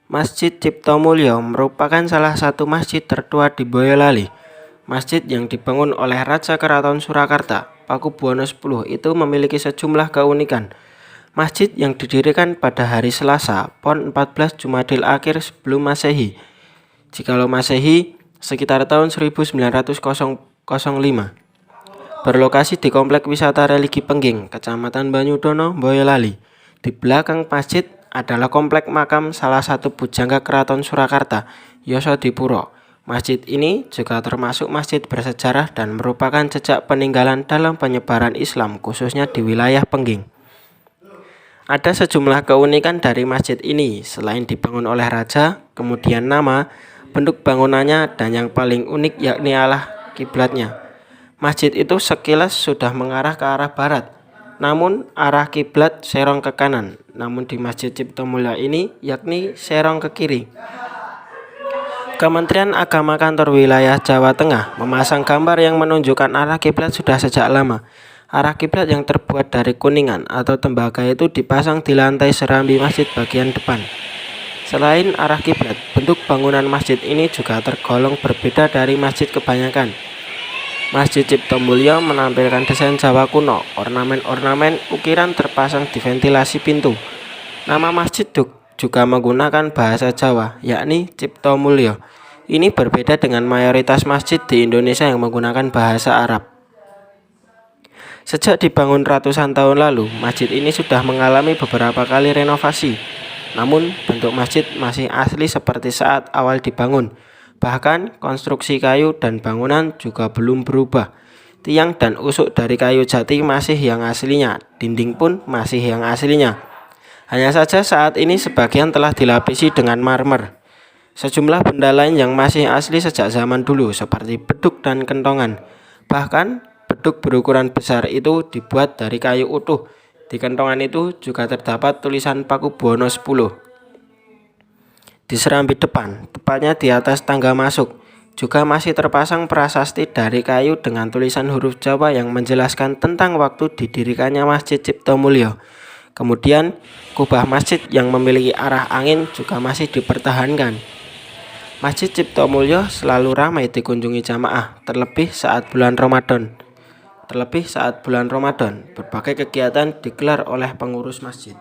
Masjid Ciptomulyo merupakan salah satu masjid tertua di Boyolali. Masjid yang dibangun oleh Raja Keraton Surakarta, Pakubuwono X itu memiliki sejumlah keunikan. Masjid yang didirikan pada hari Selasa, Pon 14 Jumadil Akhir sebelum Masehi. Jikalau Masehi, sekitar tahun 1905. Berlokasi di Komplek Wisata Religi Pengging, Kecamatan Banyudono, Boyolali. Di belakang masjid adalah komplek makam salah satu pujangga Keraton Surakarta, Yosodipuro. Masjid ini juga termasuk masjid bersejarah dan merupakan jejak peninggalan dalam penyebaran Islam khususnya di wilayah Pengging. Ada sejumlah keunikan dari masjid ini selain dibangun oleh raja, kemudian nama, bentuk bangunannya, dan yang paling unik yakni arah kiblatnya. Masjid itu sekilas sudah mengarah ke arah barat, namun arah kiblat serong ke kanan. Namun di Masjid Ciptomulyo ini yakni serong ke kiri. Kementerian Agama Kantor Wilayah Jawa Tengah memasang gambar yang menunjukkan arah kiblat sudah sejak lama. Arah kiblat yang terbuat dari kuningan atau tembaga itu dipasang di lantai serambi masjid bagian depan. Selain arah kiblat, bentuk bangunan masjid ini juga tergolong berbeda dari masjid kebanyakan. Masjid Ciptomulyo menampilkan desain Jawa kuno, ornamen-ornamen ukiran terpasang di ventilasi pintu. Nama masjid juga menggunakan bahasa Jawa, yakni Ciptomulyo. Ini berbeda dengan mayoritas masjid di Indonesia yang menggunakan bahasa Arab. Sejak dibangun ratusan tahun lalu, masjid ini sudah mengalami beberapa kali renovasi. Namun, bentuk masjid masih asli seperti saat awal dibangun. Bahkan, konstruksi kayu dan bangunan juga belum berubah. Tiang dan usuk dari kayu jati masih yang aslinya, dinding pun masih yang aslinya. Hanya saja saat ini sebagian telah dilapisi dengan marmer. Sejumlah benda lain yang masih asli sejak zaman dulu seperti beduk dan kentongan. Bahkan, beduk berukuran besar itu dibuat dari kayu utuh. Di kentongan itu juga terdapat tulisan Pakubuwono X. Di serambi depan, tepatnya di atas tangga masuk, juga masih terpasang prasasti dari kayu dengan tulisan huruf Jawa yang menjelaskan tentang waktu didirikannya Masjid Ciptomulyo. Kemudian, kubah masjid yang memiliki arah angin juga masih dipertahankan. Masjid Ciptomulyo selalu ramai dikunjungi jamaah, terlebih saat bulan Ramadan. Berbagai kegiatan digelar oleh pengurus masjid.